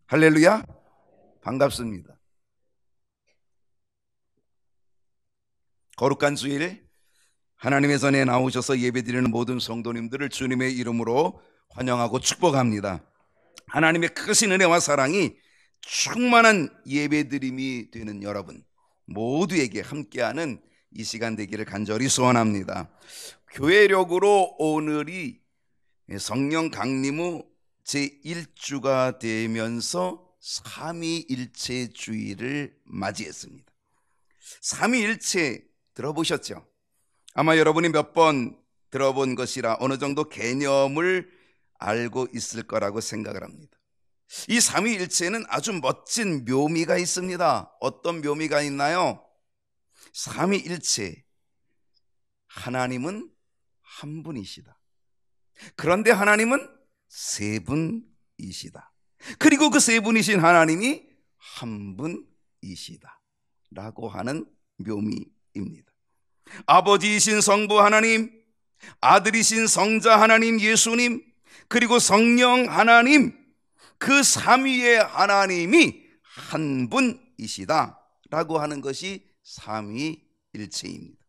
할렐루야, 반갑습니다. 거룩한 주일, 하나님의 전에 나오셔서 예배드리는 모든 성도님들을 주님의 이름으로 환영하고 축복합니다. 하나님의 크신 은혜와 사랑이 충만한 예배드림이 되는 여러분 모두에게 함께하는 이 시간 되기를 간절히 소원합니다. 교회력으로 오늘이 성령 강림 후 제1주가 되면서 삼위일체 주일을 맞이했습니다. 삼위일체 들어보셨죠? 아마 여러분이 몇 번 들어본 것이라 어느 정도 개념을 알고 있을 거라고 생각을 합니다. 이 삼위일체는 아주 멋진 묘미가 있습니다. 어떤 묘미가 있나요? 삼위일체, 하나님은 한 분이시다. 그런데 하나님은 세 분이시다. 그리고 그 세 분이신 하나님이 한 분이시다 라고 하는 묘미입니다. 아버지이신 성부 하나님, 아들이신 성자 하나님 예수님, 그리고 성령 하나님, 그 삼위의 하나님이 한 분이시다 라고 하는 것이 삼위일체입니다.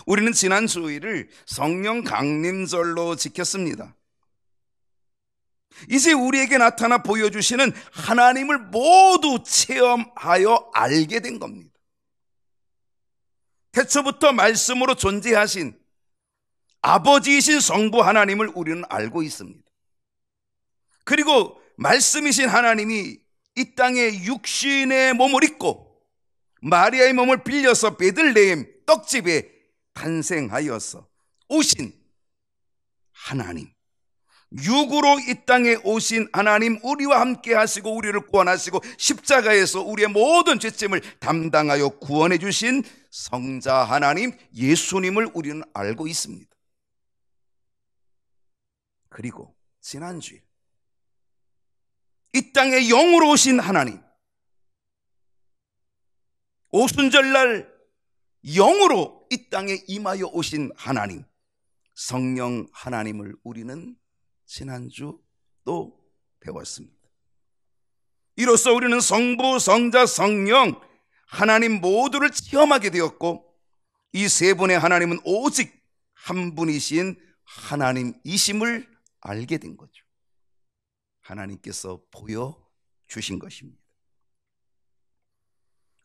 우리는 지난 주일을 성령 강림절로 지켰습니다. 이제 우리에게 나타나 보여주시는 하나님을 모두 체험하여 알게 된 겁니다. 태초부터 말씀으로 존재하신 아버지이신 성부 하나님을 우리는 알고 있습니다. 그리고 말씀이신 하나님이 이 땅에 육신의 몸을 입고 마리아의 몸을 빌려서 베들레헴 떡집에 탄생하여서 오신 하나님, 육으로 이 땅에 오신 하나님, 우리와 함께 하시고 우리를 구원하시고 십자가에서 우리의 모든 죄짐을 담당하여 구원해 주신 성자 하나님 예수님을 우리는 알고 있습니다. 그리고 지난주에 이 땅에 영으로 오신 하나님, 오순절날 영으로 이 땅에 임하여 오신 하나님, 성령 하나님을 우리는 지난주 또 배웠습니다. 이로써 우리는 성부, 성자, 성령 하나님 모두를 체험하게 되었고, 이 세 분의 하나님은 오직 한 분이신 하나님이심을 알게 된 거죠. 하나님께서 보여주신 것입니다.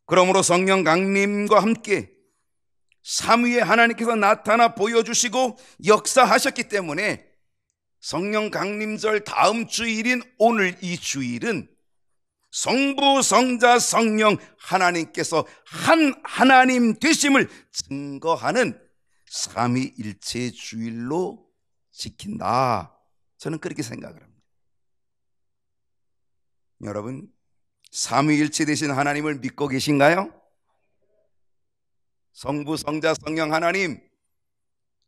그러므로 성령 강림과 함께 삼위의 하나님께서 나타나 보여주시고 역사하셨기 때문에 성령 강림절 다음 주일인 오늘 이 주일은 성부, 성자, 성령 하나님께서 한 하나님 되심을 증거하는 삼위일체 주일로 지킨다. 저는 그렇게 생각을 합니다. 여러분, 삼위일체 되신 하나님을 믿고 계신가요? 성부, 성자, 성령 하나님,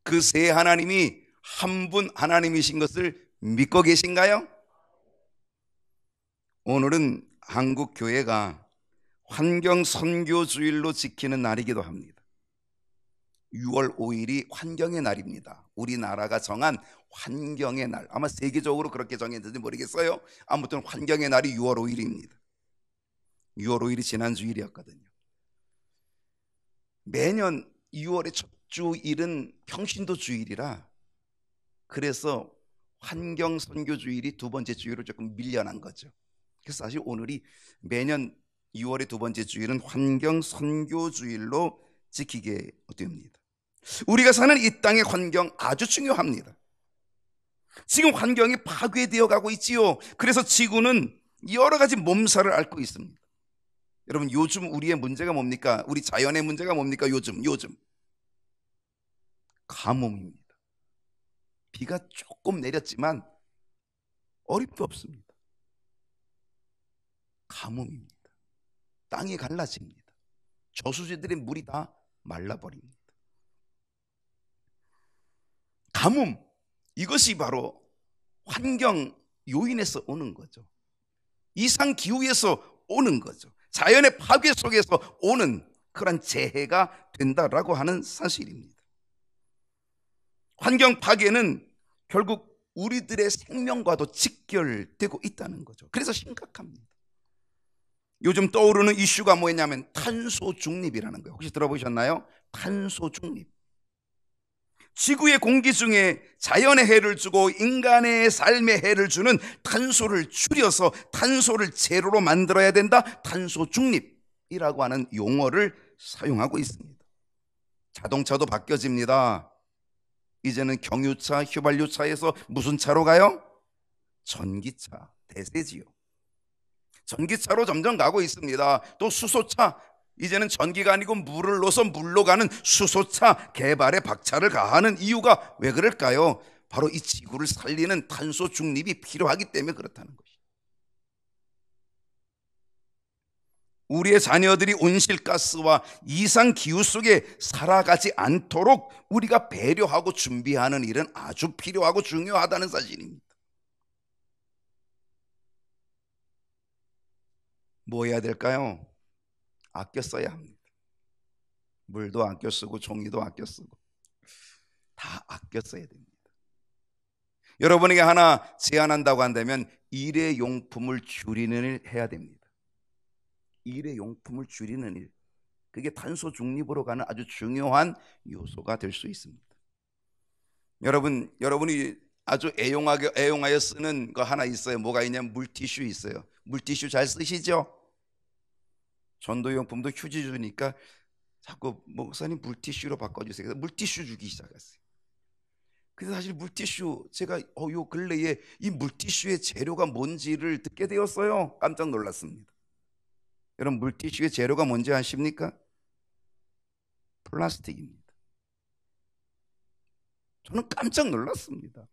그 세 하나님이 한 분 하나님이신 것을 믿고 계신가요? 오늘은 한국 교회가 환경 선교 주일로 지키는 날이기도 합니다. 6월 5일이 환경의 날입니다. 우리나라가 정한 환경의 날, 아마 세계적으로 그렇게 정했는지 모르겠어요. 아무튼 환경의 날이 6월 5일입니다. 6월 5일이 지난 주일이었거든요. 매년 2월의 첫 주일은 평신도 주일이라, 그래서 환경 선교 주일이 두 번째 주일로 조금 밀려난 거죠. 그래서 사실 오늘이 매년 2월의 두 번째 주일은 환경 선교 주일로 지키게 됩니다. 우리가 사는 이 땅의 환경 아주 중요합니다. 지금 환경이 파괴되어 가고 있지요. 그래서 지구는 여러 가지 몸살을 앓고 있습니다. 여러분, 요즘 우리의 문제가 뭡니까? 우리 자연의 문제가 뭡니까? 요즘 가뭄입니다. 비가 조금 내렸지만 어림도 없습니다. 가뭄입니다. 땅이 갈라집니다. 저수지들의 물이 다 말라버립니다. 가뭄, 이것이 바로 환경 요인에서 오는 거죠. 이상기후에서 오는 거죠. 자연의 파괴 속에서 오는 그런 재해가 된다라고 하는 사실입니다. 환경 파괴는 결국 우리들의 생명과도 직결되고 있다는 거죠. 그래서 심각합니다. 요즘 떠오르는 이슈가 뭐냐면 탄소 중립이라는 거예요. 혹시 들어보셨나요? 탄소 중립. 지구의 공기 중에 자연의 해를 주고 인간의 삶에 해를 주는 탄소를 줄여서 탄소를 제로로 만들어야 된다. 탄소 중립이라고 하는 용어를 사용하고 있습니다. 자동차도 바뀌어집니다. 이제는 경유차, 휘발유차에서 무슨 차로 가요? 전기차, 대세지요. 전기차로 점점 가고 있습니다. 또 수소차, 이제는 전기가 아니고 물을 넣어서 물로 가는 수소차 개발에 박차를 가하는 이유가 왜 그럴까요? 바로 이 지구를 살리는 탄소 중립이 필요하기 때문에 그렇다는 것이죠. 우리의 자녀들이 온실가스와 이상기후 속에 살아가지 않도록 우리가 배려하고 준비하는 일은 아주 필요하고 중요하다는 사실입니다. 뭐 해야 될까요? 아껴 써야 합니다. 물도 아껴 쓰고 종이도 아껴 쓰고 다 아껴 써야 됩니다. 여러분에게 하나 제안한다고 한다면 일회용품을 줄이는 일 해야 됩니다. 일회용품을 줄이는 일, 그게 탄소 중립으로 가는 아주 중요한 요소가 될 수 있습니다. 여러분이 아주 애용하여 쓰는 거 하나 있어요. 뭐가 있냐면 물티슈 있어요. 물티슈 잘 쓰시죠? 전도용품도 휴지 주니까 자꾸 목사님 물티슈로 바꿔주세요. 그래서 물티슈 주기 시작했어요. 그래서 사실 물티슈, 제가 요 근래에 이 물티슈의 재료가 뭔지를 듣게 되었어요. 깜짝 놀랐습니다. 여러분, 물티슈의 재료가 뭔지 아십니까? 플라스틱입니다. 저는 깜짝 놀랐습니다.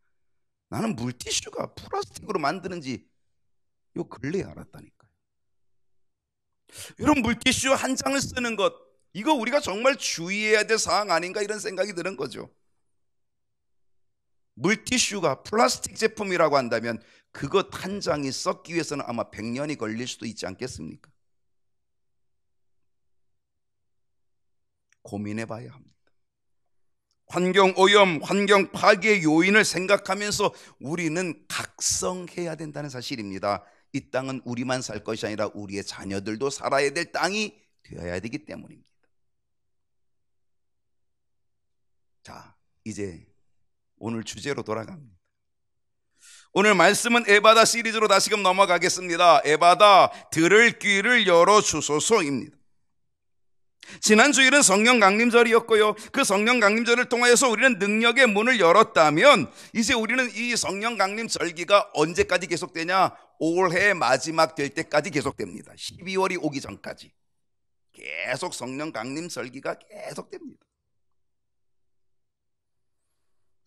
나는 물티슈가 플라스틱으로 만드는지 요 근래에 알았다니까요. 여러분, 물티슈 한 장을 쓰는 것, 이거 우리가 정말 주의해야 될 사항 아닌가 이런 생각이 드는 거죠. 물티슈가 플라스틱 제품이라고 한다면 그것 한 장이 썩기 위해서는 아마 100년이 걸릴 수도 있지 않겠습니까? 고민해 봐야 합니다. 환경 오염, 환경 파괴 요인을 생각하면서 우리는 각성해야 된다는 사실입니다. 이 땅은 우리만 살 것이 아니라 우리의 자녀들도 살아야 될 땅이 되어야 되기 때문입니다. 자, 이제 오늘 주제로 돌아갑니다. 오늘 말씀은 에바다 시리즈로 다시금 넘어가겠습니다. 에바다, 들을 귀를 열어주소서입니다. 지난 주일은 성령 강림절이었고요. 그 성령 강림절을 통하여서 우리는 능력의 문을 열었다면 이제 우리는 이 성령 강림 절기가 언제까지 계속되냐? 올해 마지막 될 때까지 계속됩니다. 12월이 오기 전까지 계속 성령 강림 절기가 계속됩니다.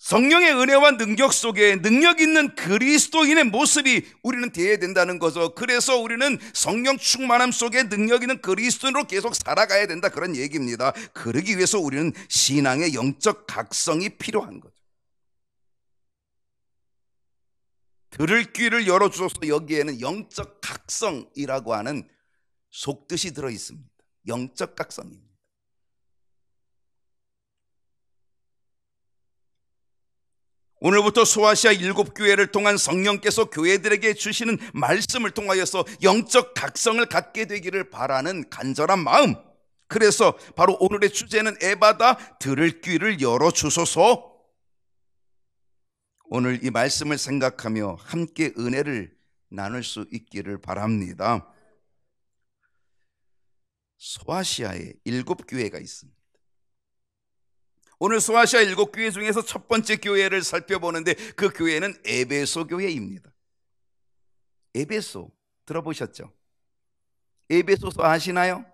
성령의 은혜와 능력 속에 능력 있는 그리스도인의 모습이 우리는 되어야 된다는 거죠. 그래서 우리는 성령 충만함 속에 능력 있는 그리스도인으로 계속 살아가야 된다, 그런 얘기입니다. 그러기 위해서 우리는 신앙의 영적 각성이 필요한 거죠. 들을 귀를 열어주소서. 여기에는 영적 각성이라고 하는 속뜻이 들어있습니다. 영적 각성입니다. 오늘부터 소아시아 7교회를 통한 성령께서 교회들에게 주시는 말씀을 통하여서 영적 각성을 갖게 되기를 바라는 간절한 마음, 그래서 바로 오늘의 주제는 에바다, 들을 귀를 열어주소서. 오늘 이 말씀을 생각하며 함께 은혜를 나눌 수 있기를 바랍니다. 소아시아에 7교회가 있습니다. 오늘 소아시아 7교회 중에서 첫 번째 교회를 살펴보는데 그 교회는 에베소 교회입니다. 에베소 들어보셨죠? 에베소서 아시나요?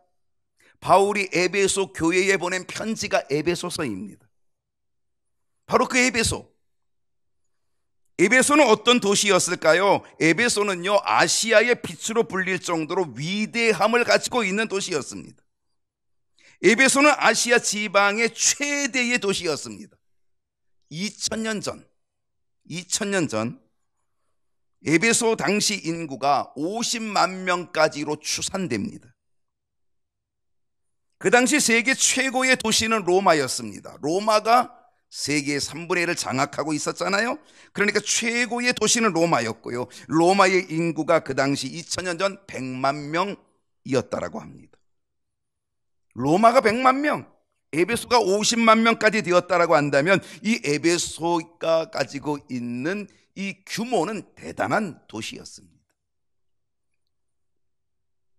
바울이 에베소 교회에 보낸 편지가 에베소서입니다. 바로 그 에베소는 어떤 도시였을까요? 에베소는요, 아시아의 빛으로 불릴 정도로 위대함을 가지고 있는 도시였습니다. 에베소는 아시아 지방의 최대의 도시였습니다. 2000년 전 에베소 당시 인구가 50만 명까지로 추산됩니다. 그 당시 세계 최고의 도시는 로마였습니다. 로마가 세계의 3분의 1을 장악하고 있었잖아요. 그러니까 최고의 도시는 로마였고요. 로마의 인구가 그 당시 2000년 전 100만 명이었다라고 합니다. 로마가 100만 명, 에베소가 50만 명까지 되었다라고 한다면 이 에베소가 가지고 있는 이 규모는 대단한 도시였습니다.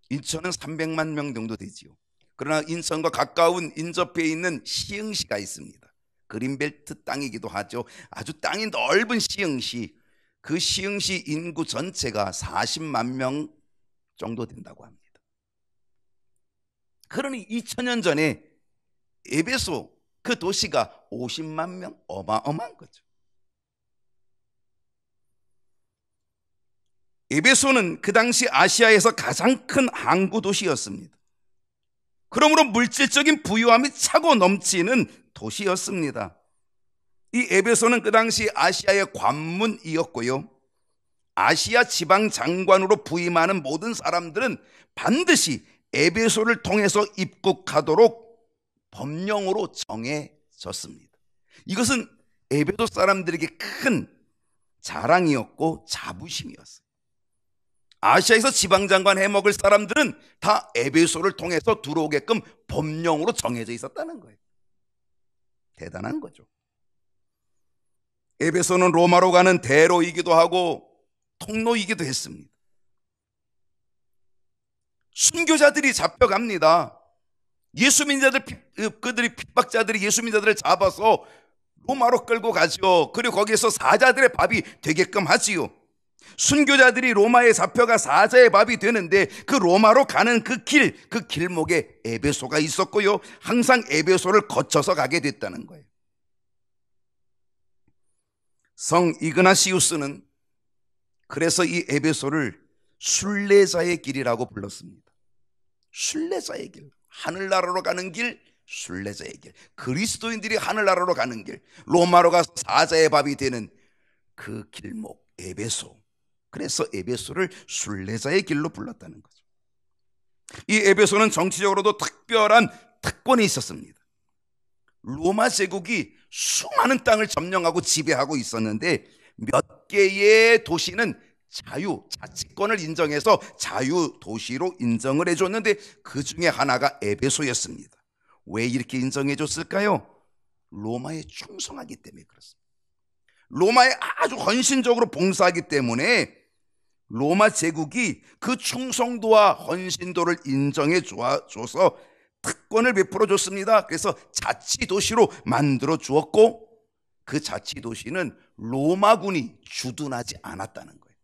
인천은 300만 명 정도 되지요. 그러나 인천과 가까운 인접해 있는 시흥시가 있습니다. 그린벨트 땅이기도 하죠. 아주 땅이 넓은 시흥시, 그 시흥시 인구 전체가 40만 명 정도 된다고 합니다. 그러니 2000년 전에 에베소 그 도시가 50만 명, 어마어마한 거죠. 에베소는 그 당시 아시아에서 가장 큰 항구 도시였습니다. 그러므로 물질적인 부유함이 차고 넘치는 도시였습니다. 이 에베소는 그 당시 아시아의 관문이었고요. 아시아 지방 장관으로 부임하는 모든 사람들은 반드시 에베소를 통해서 입국하도록 법령으로 정해졌습니다. 이것은 에베소 사람들에게 큰 자랑이었고 자부심이었어요. 아시아에서 지방장관 해먹을 사람들은 다 에베소를 통해서 들어오게끔 법령으로 정해져 있었다는 거예요. 대단한 거죠. 에베소는 로마로 가는 대로이기도 하고 통로이기도 했습니다. 순교자들이 잡혀갑니다. 예수민자들, 그들이 핍박자들이 예수민자들을 잡아서 로마로 끌고 가죠. 그리고 거기에서 사자들의 밥이 되게끔 하지요. 순교자들이 로마에 잡혀가 사자의 밥이 되는데 그 로마로 가는 그 길목에 에베소가 있었고요. 항상 에베소를 거쳐서 가게 됐다는 거예요. 성 이그나시우스는 그래서 이 에베소를 순례자의 길이라고 불렀습니다. 순례자의 길, 하늘나라로 가는 길, 순례자의 길, 그리스도인들이 하늘나라로 가는 길, 로마로 가서 사자의 밥이 되는 그 길목 에베소. 그래서 에베소를 순례자의 길로 불렀다는 거죠. 이 에베소는 정치적으로도 특별한 특권이 있었습니다. 로마 제국이 수많은 땅을 점령하고 지배하고 있었는데 몇 개의 도시는 자치권을 인정해서 자유도시로 인정을 해줬는데 그 중에 하나가 에베소였습니다. 왜 이렇게 인정해줬을까요? 로마에 충성하기 때문에 그렇습니다. 로마에 아주 헌신적으로 봉사하기 때문에 로마 제국이 그 충성도와 헌신도를 인정해 줘서 특권을 베풀어 줬습니다. 그래서 자치도시로 만들어 주었고 그 자치도시는 로마군이 주둔하지 않았다는 거예요.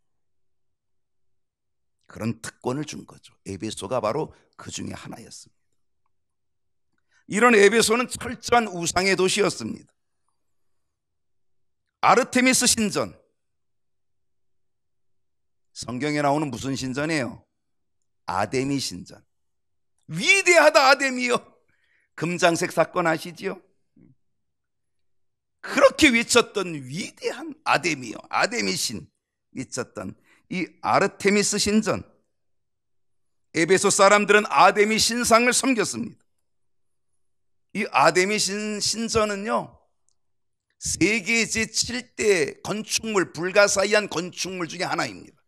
그런 특권을 준 거죠. 에베소가 바로 그 중에 하나였습니다. 이런 에베소는 철저한 우상의 도시였습니다. 아르테미스 신전, 성경에 나오는 무슨 신전이에요? 아데미 신전. 위대하다 아데미요. 금장색 사건 아시지요? 그렇게 외쳤던 위대한 아데미요, 아데미 신 외쳤던 이 아르테미스 신전. 에베소 사람들은 아데미 신상을 섬겼습니다. 이 아데미 신전은요, 세계 제7대 건축물, 불가사의한 건축물 중에 하나입니다.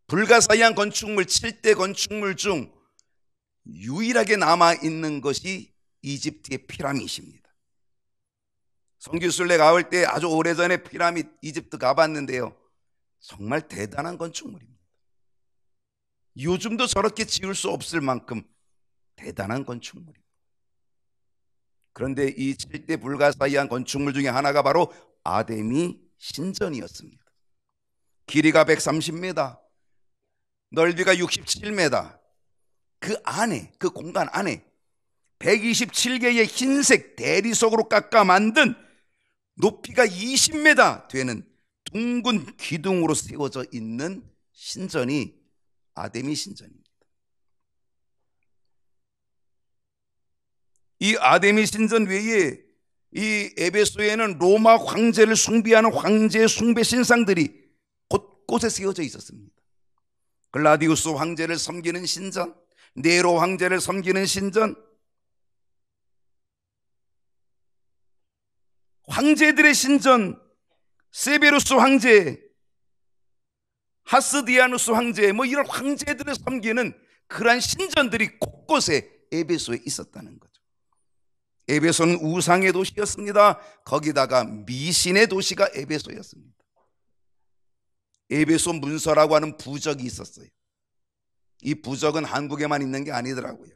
불가사의한 건축물 7대 건축물 중 유일하게 남아있는 것이 이집트의 피라밋입니다. 성교순례 가볼 때 아주 오래전에 피라밋 이집트 가봤는데요, 정말 대단한 건축물입니다. 요즘도 저렇게 지을 수 없을 만큼 대단한 건축물입니다. 그런데 이 7대 불가사의한 건축물 중에 하나가 바로 아데미 신전이었습니다. 길이가 130m, 넓이가 67m, 그 안에, 그 공간 안에 127개의 흰색 대리석으로 깎아 만든 높이가 20m 되는 둥근 기둥으로 세워져 있는 신전이 아데미 신전입니다. 이 아데미 신전 외에 이 에베소에는 로마 황제를 숭배하는 황제 숭배 신상들이 곳곳에 세워져 있었습니다. 글라디우스 황제를 섬기는 신전, 네로 황제를 섬기는 신전, 황제들의 신전, 세베루스 황제, 하스디아누스 황제, 뭐 이런 황제들을 섬기는 그러한 신전들이 곳곳에 에베소에 있었다는 거죠. 에베소는 우상의 도시였습니다. 거기다가 미신의 도시가 에베소였습니다. 에베소 문서라고 하는 부적이 있었어요. 이 부적은 한국에만 있는 게 아니더라고요.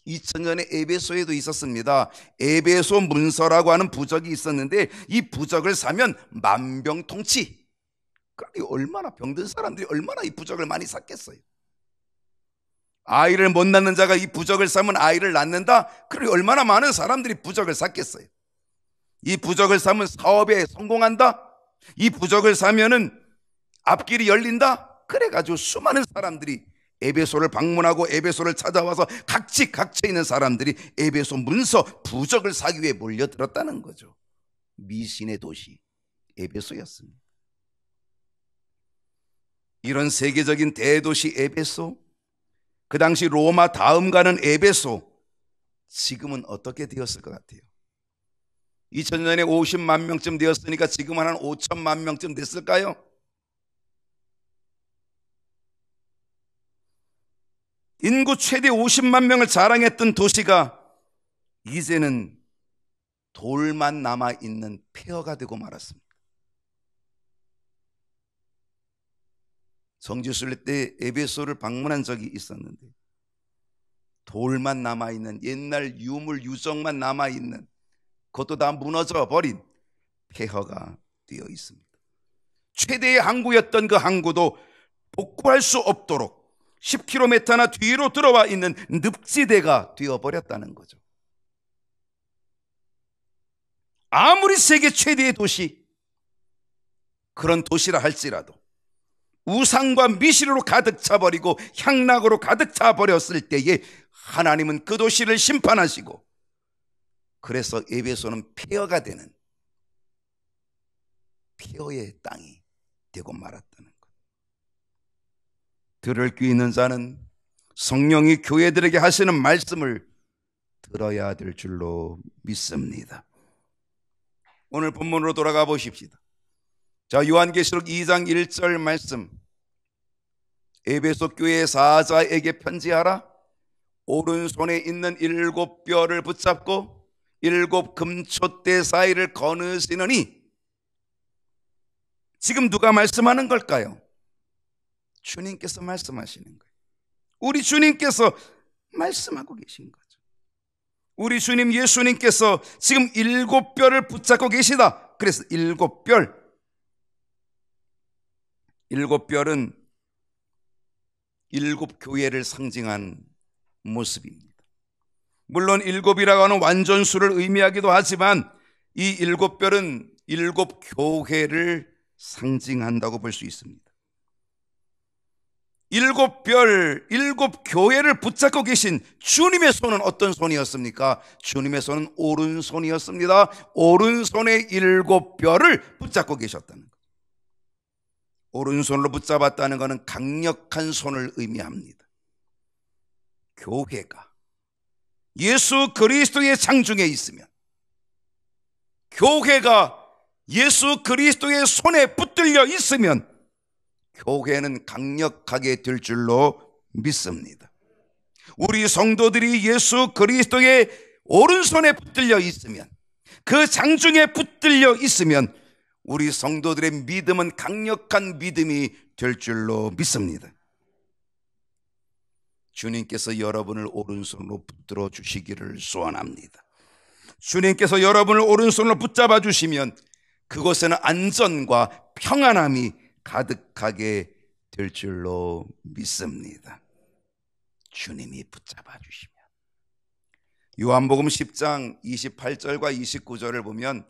2000년에 에베소에도 있었습니다. 에베소 문서라고 하는 부적이 있었는데 이 부적을 사면 만병통치. 그러니 얼마나 병든 사람들이 얼마나 이 부적을 많이 샀겠어요. 아이를 못 낳는 자가 이 부적을 사면 아이를 낳는다? 그러니 얼마나 많은 사람들이 부적을 샀겠어요. 이 부적을 사면 사업에 성공한다? 이 부적을 사면은 앞길이 열린다? 그래가지고 수많은 사람들이 에베소를 방문하고 에베소를 찾아와서 각지각처에 있는 사람들이 에베소 문서 부적을 사기 위해 몰려들었다는 거죠. 미신의 도시 에베소였습니다. 이런 세계적인 대도시 에베소, 그 당시 로마 다음 가는 에베소, 지금은 어떻게 되었을 것 같아요? 2000년에 50만 명쯤 되었으니까 지금은 한 5천만 명쯤 됐을까요? 인구 최대 50만 명을 자랑했던 도시가 이제는 돌만 남아있는 폐허가 되고 말았습니다. 성지순례 때 에베소를 방문한 적이 있었는데 돌만 남아있는, 옛날 유물 유적만 남아있는, 그것도 다 무너져 버린 폐허가 되어 있습니다. 최대의 항구였던 그 항구도 복구할 수 없도록 10km나 뒤로 들어와 있는 늪지대가 되어버렸다는 거죠. 아무리 세계 최대의 도시, 그런 도시라 할지라도 우상과 미신으로 가득 차버리고 향락으로 가득 차버렸을 때에 하나님은 그 도시를 심판하시고, 그래서 에베소는 폐허가 되는 폐허의 땅이 되고 말았다는 것. 들을 귀 있는 자는 성령이 교회들에게 하시는 말씀을 들어야 될 줄로 믿습니다. 오늘 본문으로 돌아가 보십시다. 자, 요한계시록 2장 1절 말씀. 에베소 교회 사자에게 편지하라. 오른손에 있는 7뼈를 붙잡고 7 금촛대 사이를 거느시느니. 지금 누가 말씀하는 걸까요? 주님께서 말씀하시는 거예요. 우리 주님께서 말씀하고 계신 거죠. 우리 주님 예수님께서 지금 7뼈를 붙잡고 계시다. 그래서 7뼈, 7뼈는 7 교회를 상징한 모습입니다. 물론 7이라고 하는 완전수를 의미하기도 하지만 이 7뼈는 7 교회를 상징한다고 볼 수 있습니다. 7별, 7 교회를 붙잡고 계신 주님의 손은 어떤 손이었습니까? 주님의 손은 오른손이었습니다. 오른손에 7뼈를 붙잡고 계셨다는 것. 오른손으로 붙잡았다는 것은 강력한 손을 의미합니다. 교회가 예수 그리스도의 장중에 있으면, 교회가 예수 그리스도의 손에 붙들려 있으면 교회는 강력하게 될 줄로 믿습니다. 우리 성도들이 예수 그리스도의 오른손에 붙들려 있으면, 그 장중에 붙들려 있으면 우리 성도들의 믿음은 강력한 믿음이 될 줄로 믿습니다. 주님께서 여러분을 오른손으로 붙들어 주시기를 소원합니다. 주님께서 여러분을 오른손으로 붙잡아 주시면 그곳에는 안전과 평안함이 가득하게 될 줄로 믿습니다. 주님이 붙잡아 주시면. 요한복음 10장 28절과 29절을 보면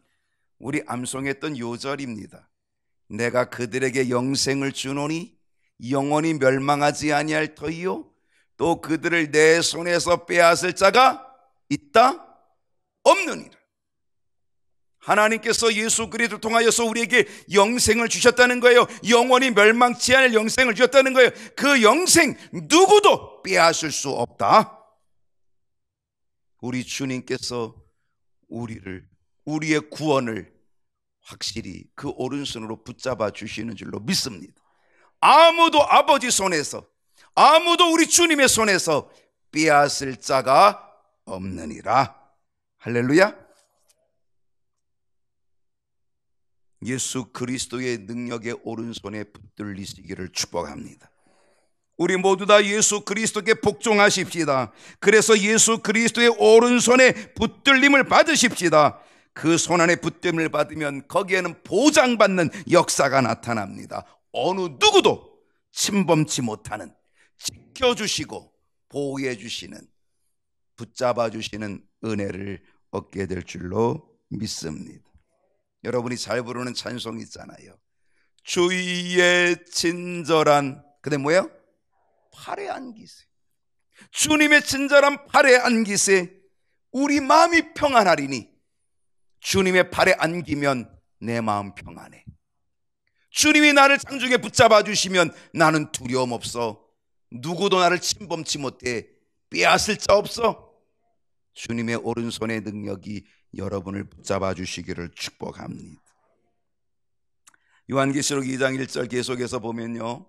우리 암송했던 요절입니다. 내가 그들에게 영생을 주노니 영원히 멸망하지 아니할 터이요 또 그들을 내 손에서 빼앗을 자가 있다 없느니라. 하나님께서 예수 그리스도를 통하여서 우리에게 영생을 주셨다는 거예요. 영원히 멸망치 않을 영생을 주셨다는 거예요. 그 영생 누구도 빼앗을 수 없다. 우리 주님께서 우리를 우리의 구원을 확실히 그 오른손으로 붙잡아 주시는 줄로 믿습니다. 아무도 아버지 손에서, 아무도 우리 주님의 손에서 빼앗을 자가 없느니라. 할렐루야. 예수 그리스도의 능력의 오른손에 붙들리시기를 축복합니다. 우리 모두 다 예수 그리스도께 복종하십시다. 그래서 예수 그리스도의 오른손에 붙들림을 받으십시다. 그 손 안에 붙들림을 받으면 거기에는 보장받는 역사가 나타납니다. 어느 누구도 침범치 못하는, 지켜주시고 보호해 주시는, 붙잡아 주시는 은혜를 얻게 될 줄로 믿습니다. 여러분이 잘 부르는 찬송이 있잖아요. 주의 친절한, 근데 뭐예요? 팔에 안기세. 주님의 친절한 팔에 안기세. 우리 마음이 평안하리니 주님의 팔에 안기면 내 마음 평안해. 주님이 나를 장중에 붙잡아 주시면 나는 두려움 없어. 누구도 나를 침범치 못해. 빼앗을 자 없어. 주님의 오른손의 능력이 여러분을 붙잡아 주시기를 축복합니다. 요한계시록 2장 1절 계속해서 보면요,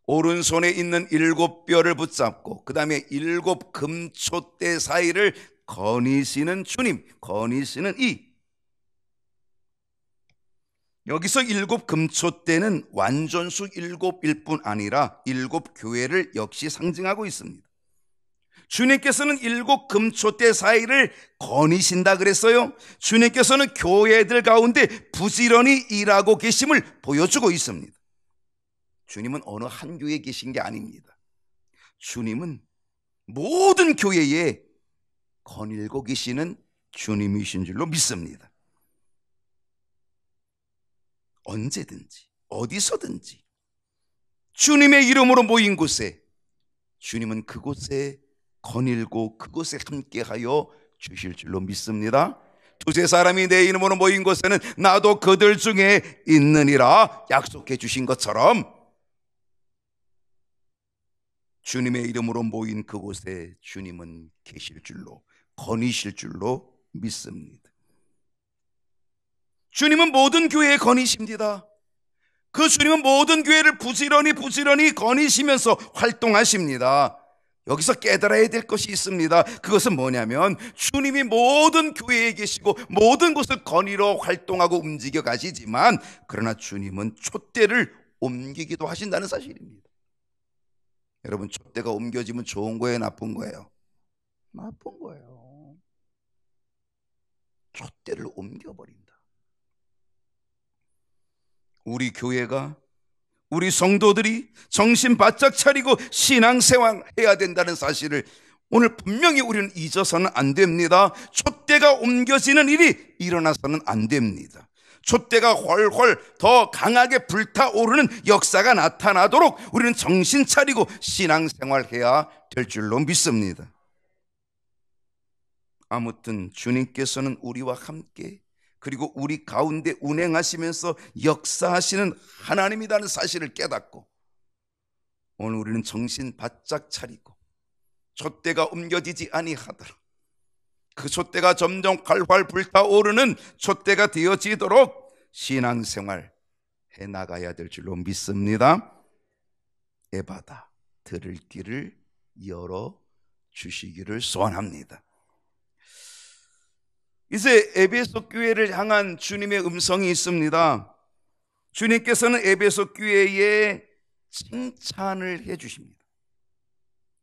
오른손에 있는 7뼈를 붙잡고 그 다음에 7 금촛대 사이를 거니시는 주님, 거니시는 여기서 7 금촛대는 완전수 7일 뿐 아니라 7 교회를 역시 상징하고 있습니다. 주님께서는 7 금촛대 사이를 거니신다 그랬어요. 주님께서는 교회들 가운데 부지런히 일하고 계심을 보여주고 있습니다. 주님은 어느 한 교회에 계신 게 아닙니다. 주님은 모든 교회에 거닐고 계시는 주님이신 줄로 믿습니다. 언제든지 어디서든지 주님의 이름으로 모인 곳에 주님은 그곳에 거닐고 그곳에 함께하여 주실 줄로 믿습니다. 두세 사람이 내 이름으로 모인 곳에는 나도 그들 중에 있느니라 약속해 주신 것처럼 주님의 이름으로 모인 그곳에 주님은 계실 줄로, 거니실 줄로 믿습니다. 주님은 모든 교회에 거니십니다. 그 주님은 모든 교회를 부지런히 거니시면서 활동하십니다. 여기서 깨달아야 될 것이 있습니다. 그것은 뭐냐면 주님이 모든 교회에 계시고 모든 곳을 거니러 활동하고 움직여 가시지만 그러나 주님은 촛대를 옮기기도 하신다는 사실입니다. 여러분, 촛대가 옮겨지면 좋은 거예요, 나쁜 거예요? 나쁜 거예요. 촛대를 옮겨버린다. 우리 교회가, 우리 성도들이 정신 바짝 차리고 신앙생활 해야 된다는 사실을 오늘 분명히 우리는 잊어서는 안 됩니다. 촛대가 옮겨지는 일이 일어나서는 안 됩니다. 촛대가 훨훨 더 강하게 불타오르는 역사가 나타나도록 우리는 정신 차리고 신앙생활 해야 될 줄로 믿습니다. 아무튼 주님께서는 우리와 함께 그리고 우리 가운데 운행하시면서 역사하시는 하나님이라는 사실을 깨닫고 오늘 우리는 정신 바짝 차리고 촛대가 옮겨지지 아니하도록 그 촛대가 점점 활활 불타오르는 촛대가 되어지도록 신앙생활 해나가야 될 줄로 믿습니다. 에바다, 들을 길을 열어주시기를 소원합니다. 이제 에베소 교회를 향한 주님의 음성이 있습니다. 주님께서는 에베소 교회에 칭찬을 해주십니다.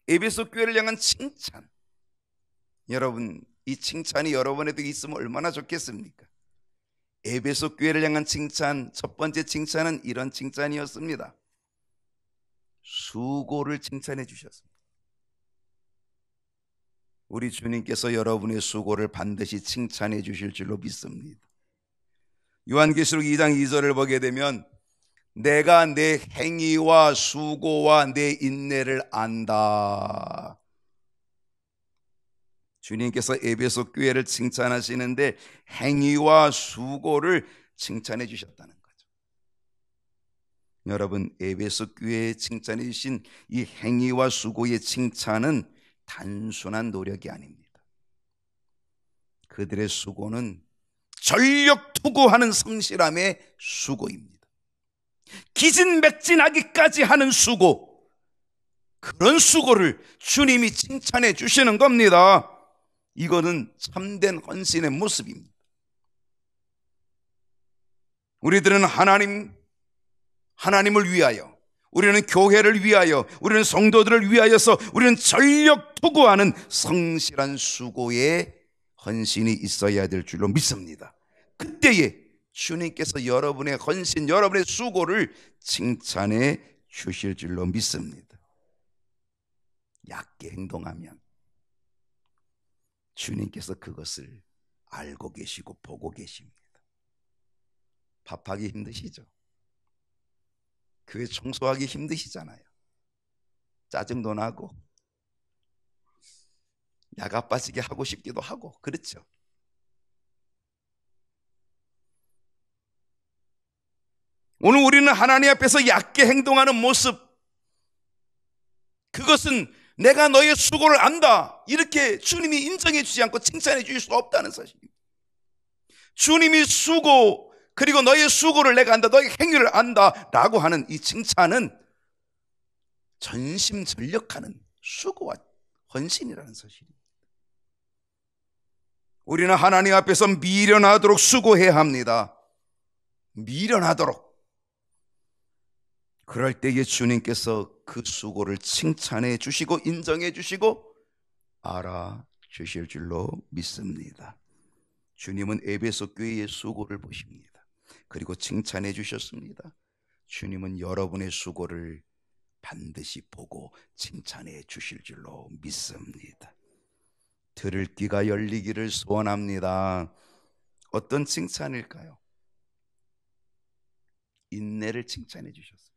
에베소 교회를 향한 칭찬. 여러분, 이 칭찬이 여러분에게 있으면 얼마나 좋겠습니까? 에베소 교회를 향한 칭찬, 첫 번째 칭찬은 이런 칭찬이었습니다. 수고를 칭찬해 주셨습니다. 우리 주님께서 여러분의 수고를 반드시 칭찬해 주실 줄로 믿습니다. 요한계시록 2장 2절을 보게 되면 내가 내 행위와 수고와 내 인내를 안다. 주님께서 에베소 교회를 칭찬하시는데 행위와 수고를 칭찬해 주셨다는 거죠. 여러분, 에베소 교회에 칭찬해 주신 이 행위와 수고의 칭찬은 단순한 노력이 아닙니다. 그들의 수고는 전력 투구하는 성실함의 수고입니다. 기진맥진하기까지 하는 수고, 그런 수고를 주님이 칭찬해 주시는 겁니다. 이거는 참된 헌신의 모습입니다. 우리들은 하나님을 위하여, 우리는 교회를 위하여, 우리는 성도들을 위하여서 우리는 전력 투구하는 성실한 수고에 헌신이 있어야 될 줄로 믿습니다. 그때에 주님께서 여러분의 헌신, 여러분의 수고를 칭찬해 주실 줄로 믿습니다. 얕게 행동하면 주님께서 그것을 알고 계시고 보고 계십니다. 밥하기 힘드시죠? 교회 청소하기 힘드시잖아요. 짜증도 나고 야가 빠지게 하고 싶기도 하고 그렇죠. 오늘 우리는 하나님 앞에서 얕게 행동하는 모습, 그것은 내가 너의 수고를 안다 이렇게 주님이 인정해 주지 않고 칭찬해 주실 수 없다는 사실입니다. 주님이 수고, 그리고 너의 수고를 내가 안다, 너의 행위를 안다 라고 하는 이 칭찬은 전심전력하는 수고와 헌신이라는 사실입니다. 우리는 하나님 앞에서 미련하도록 수고해야 합니다. 미련하도록. 그럴 때에 주님께서 그 수고를 칭찬해 주시고 인정해 주시고 알아주실 줄로 믿습니다. 주님은 에베소 교회의 수고를 보십니다. 그리고 칭찬해 주셨습니다. 주님은 여러분의 수고를 반드시 보고 칭찬해 주실 줄로 믿습니다. 들을 귀가 열리기를 소원합니다. 어떤 칭찬일까요? 인내를 칭찬해 주셨습니다.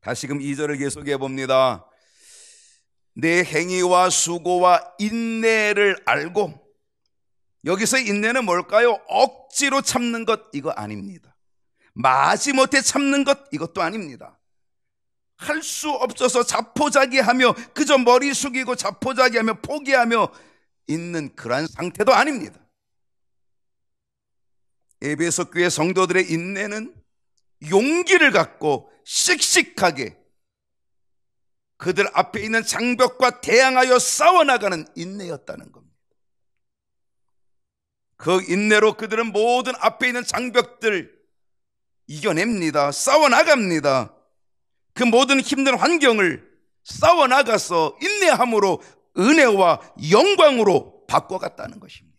다시금 2절을 계속해 봅니다. 내 행위와 수고와 인내를 알고, 여기서 인내는 뭘까요? 억지로 참는 것, 이거 아닙니다. 마지못해 참는 것, 이것도 아닙니다. 할 수 없어서 자포자기하며 그저 머리 숙이고 자포자기하며 포기하며 있는 그러한 상태도 아닙니다. 에베소 교회 성도들의 인내는 용기를 갖고 씩씩하게 그들 앞에 있는 장벽과 대항하여 싸워나가는 인내였다는 겁니다. 그 인내로 그들은 모든 앞에 있는 장벽들 이겨냅니다. 싸워나갑니다. 그 모든 힘든 환경을 싸워나가서 인내함으로 은혜와 영광으로 바꿔갔다는 것입니다.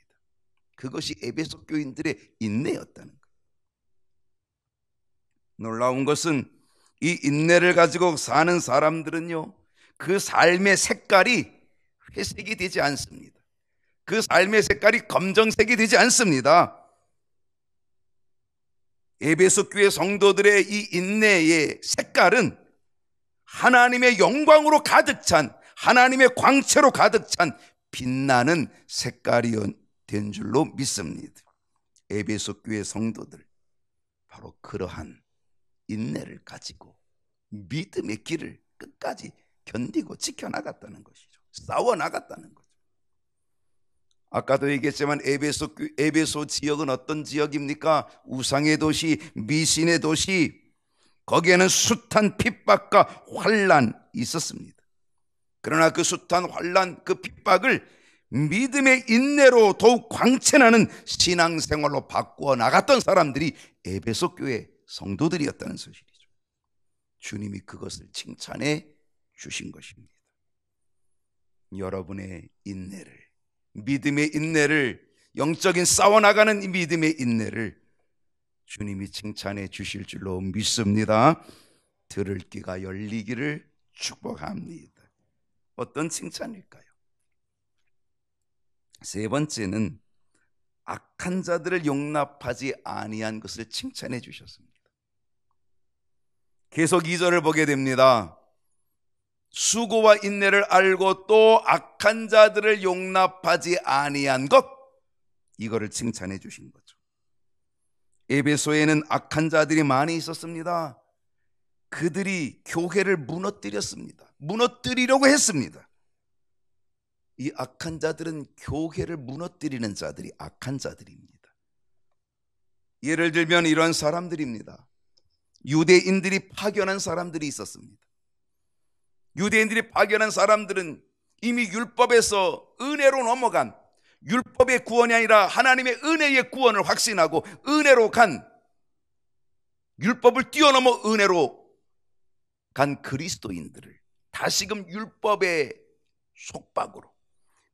그것이 에베소 교인들의 인내였다는 것. 놀라운 것은 이 인내를 가지고 사는 사람들은요, 그 삶의 색깔이 회색이 되지 않습니다. 그 삶의 색깔이 검정색이 되지 않습니다. 에베소 교회 성도들의 이 인내의 색깔은 하나님의 영광으로 가득 찬, 하나님의 광채로 가득 찬 빛나는 색깔이 된 줄로 믿습니다. 에베소 교회 성도들, 바로 그러한 인내를 가지고 믿음의 길을 끝까지 견디고 지켜나갔다는 것이죠. 싸워나갔다는 거죠. 아까도 얘기했지만 에베소 지역은 어떤 지역입니까? 우상의 도시, 미신의 도시. 거기에는 숱한 핍박과 환난이 있었습니다. 그러나 그 숱한 환난, 그 핍박을 믿음의 인내로 더욱 광채나는 신앙생활로 바꾸어 나갔던 사람들이 에베소 교회 성도들이었다는 사실이죠. 주님이 그것을 칭찬해 주신 것입니다. 여러분의 인내를, 믿음의 인내를, 영적인 싸워나가는 이 믿음의 인내를 주님이 칭찬해 주실 줄로 믿습니다. 들을 귀가 열리기를 축복합니다. 어떤 칭찬일까요? 세 번째는 악한 자들을 용납하지 아니한 것을 칭찬해 주셨습니다. 계속 2절을 보게 됩니다. 수고와 인내를 알고 또 악한 자들을 용납하지 아니한 것, 이거를 칭찬해 주신 거죠. 에베소에는 악한 자들이 많이 있었습니다. 그들이 교회를 무너뜨렸습니다. 무너뜨리려고 했습니다. 이 악한 자들은 교회를 무너뜨리는 자들이 악한 자들입니다. 예를 들면 이런 사람들입니다. 유대인들이 파견한 사람들이 있었습니다. 유대인들이 파견한 사람들은 이미 율법에서 은혜로 넘어간, 율법의 구원이 아니라 하나님의 은혜의 구원을 확신하고 은혜로 간, 율법을 뛰어넘어 은혜로 간 그리스도인들을 다시금 율법의 속박으로,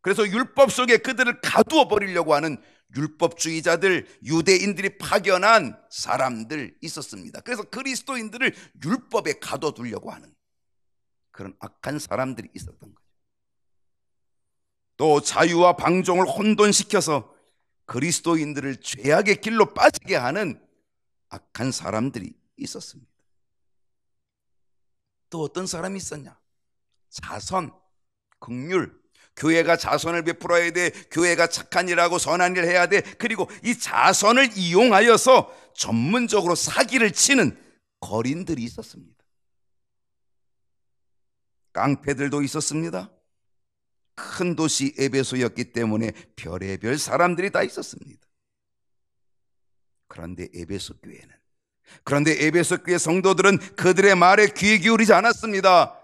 그래서 율법 속에 그들을 가두어 버리려고 하는 율법주의자들, 유대인들이 파견한 사람들 있었습니다. 그래서 그리스도인들을 율법에 가둬두려고 하는 그런 악한 사람들이 있었던 거죠. 또 자유와 방종을 혼돈시켜서 그리스도인들을 죄악의 길로 빠지게 하는 악한 사람들이 있었습니다. 또 어떤 사람이 있었냐? 자선, 긍휼, 교회가 자선을 베풀어야 돼, 교회가 착한 일하고 선한 일을 해야 돼, 그리고 이 자선을 이용하여서 전문적으로 사기를 치는 거린들이 있었습니다. 깡패들도 있었습니다. 큰 도시 에베소였기 때문에 별의별 사람들이 다 있었습니다. 그런데 에베소 교회 성도들은 그들의 말에 귀 기울이지 않았습니다.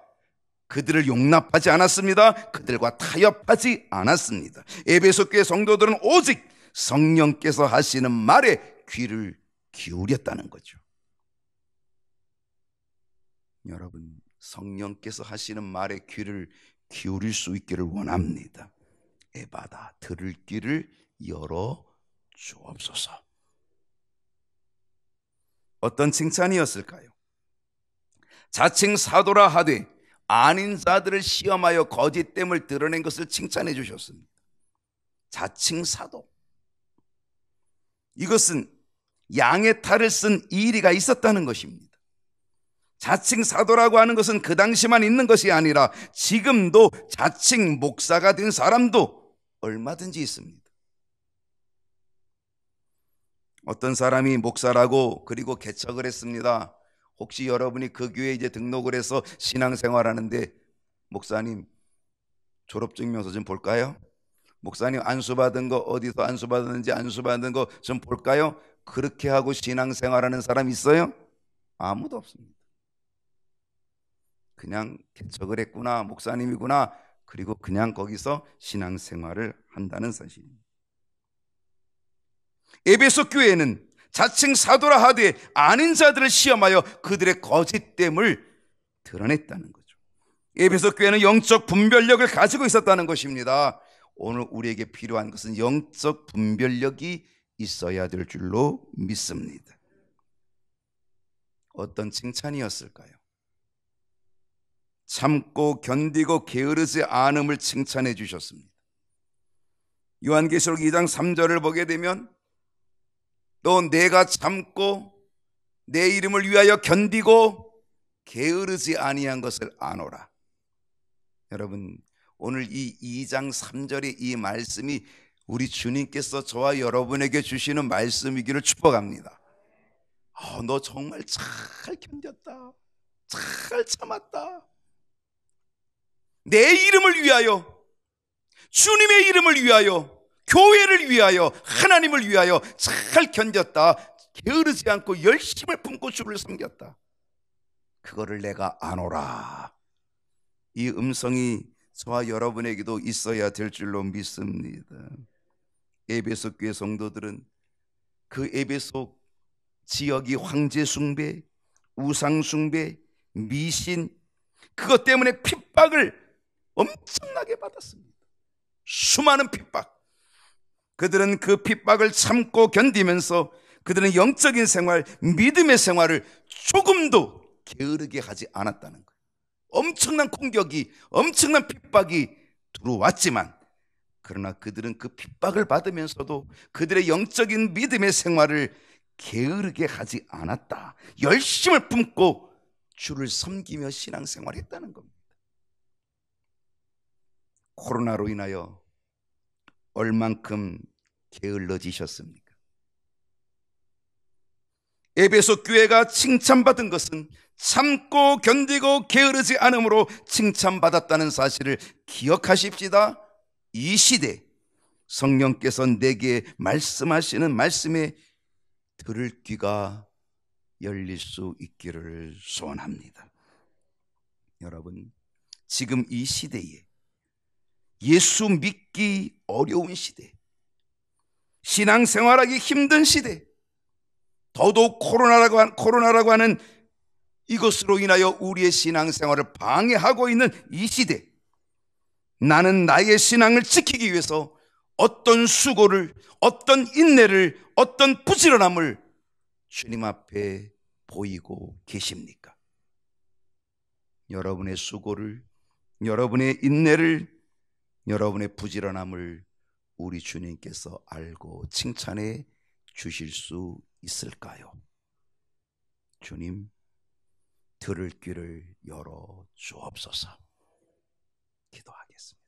그들을 용납하지 않았습니다. 그들과 타협하지 않았습니다. 에베소 교회 성도들은 오직 성령께서 하시는 말에 귀를 기울였다는 거죠. 여러분, 성령께서 하시는 말에 귀를 기울일 수 있기를 원합니다. 에바다, 들을 귀를 열어 주옵소서. 어떤 칭찬이었을까요? 자칭 사도라 하되 아닌 자들을 시험하여 거짓됨을 드러낸 것을 칭찬해 주셨습니다. 자칭 사도, 이것은 양의 탈을 쓴 이리가 있었다는 것입니다. 자칭 사도라고 하는 것은 그 당시만 있는 것이 아니라 지금도 자칭 목사가 된 사람도 얼마든지 있습니다. 어떤 사람이 목사라고 그리고 개척을 했습니다. 혹시 여러분이 그 교회에 이제 등록을 해서 신앙생활하는데, 목사님 졸업증명서 좀 볼까요? 목사님 안수받은 거 어디서 안수받았는지 안수받은 거 좀 볼까요? 그렇게 하고 신앙생활하는 사람 있어요? 아무도 없습니다. 그냥 개척을 했구나, 목사님이구나, 그리고 그냥 거기서 신앙생활을 한다는 사실입니다. 에베소 교회는 자칭 사도라 하되 아닌 자들을 시험하여 그들의 거짓됨을 드러냈다는 거죠. 에베소 교회는 영적 분별력을 가지고 있었다는 것입니다. 오늘 우리에게 필요한 것은 영적 분별력이 있어야 될 줄로 믿습니다. 어떤 칭찬이었을까요? 참고 견디고 게으르지 않음을 칭찬해 주셨습니다. 요한계시록 2장 3절을 보게 되면 또 내가 참고 내 이름을 위하여 견디고 게으르지 아니한 것을 아노라. 여러분, 오늘 이 2장 3절의 이 말씀이 우리 주님께서 저와 여러분에게 주시는 말씀이기를 축복합니다. 너 정말 잘 견뎠다, 잘 참았다, 내 이름을 위하여, 주님의 이름을 위하여, 교회를 위하여, 하나님을 위하여 잘 견뎠다, 게으르지 않고 열심을 품고 주를 섬겼다, 그거를 내가 아노라. 이 음성이 저와 여러분에게도 있어야 될 줄로 믿습니다. 에베소 교회 성도들은 그 에베소 지역이 황제 숭배, 우상 숭배, 미신, 그것 때문에 핍박을 엄청나게 받았습니다. 수많은 핍박. 그들은 그 핍박을 참고 견디면서 그들은 영적인 생활, 믿음의 생활을 조금도 게으르게 하지 않았다는 거예요. 엄청난 공격이, 엄청난 핍박이 들어왔지만, 그러나 그들은 그 핍박을 받으면서도 그들의 영적인 믿음의 생활을 게으르게 하지 않았다. 열심을 품고 주를 섬기며 신앙생활했다는 겁니다. 코로나로 인하여 얼만큼 게을러지셨습니까? 에베소 교회가 칭찬받은 것은 참고 견디고 게으르지 않음으로 칭찬받았다는 사실을 기억하십시다. 이 시대 성령께서 내게 말씀하시는 말씀에 들을 귀가 열릴 수 있기를 소원합니다. 여러분, 지금 이 시대에 예수 믿기 어려운 시대, 신앙생활하기 힘든 시대, 더더욱 코로나라고 하는 이것으로 인하여 우리의 신앙생활을 방해하고 있는 이 시대, 나는 나의 신앙을 지키기 위해서 어떤 수고를, 어떤 인내를, 어떤 부지런함을 주님 앞에 보이고 계십니까? 여러분의 수고를, 여러분의 인내를, 여러분의 부지런함을 우리 주님께서 알고 칭찬해 주실 수 있을까요? 주님, 들을 귀를 열어 주옵소서. 기도하겠습니다.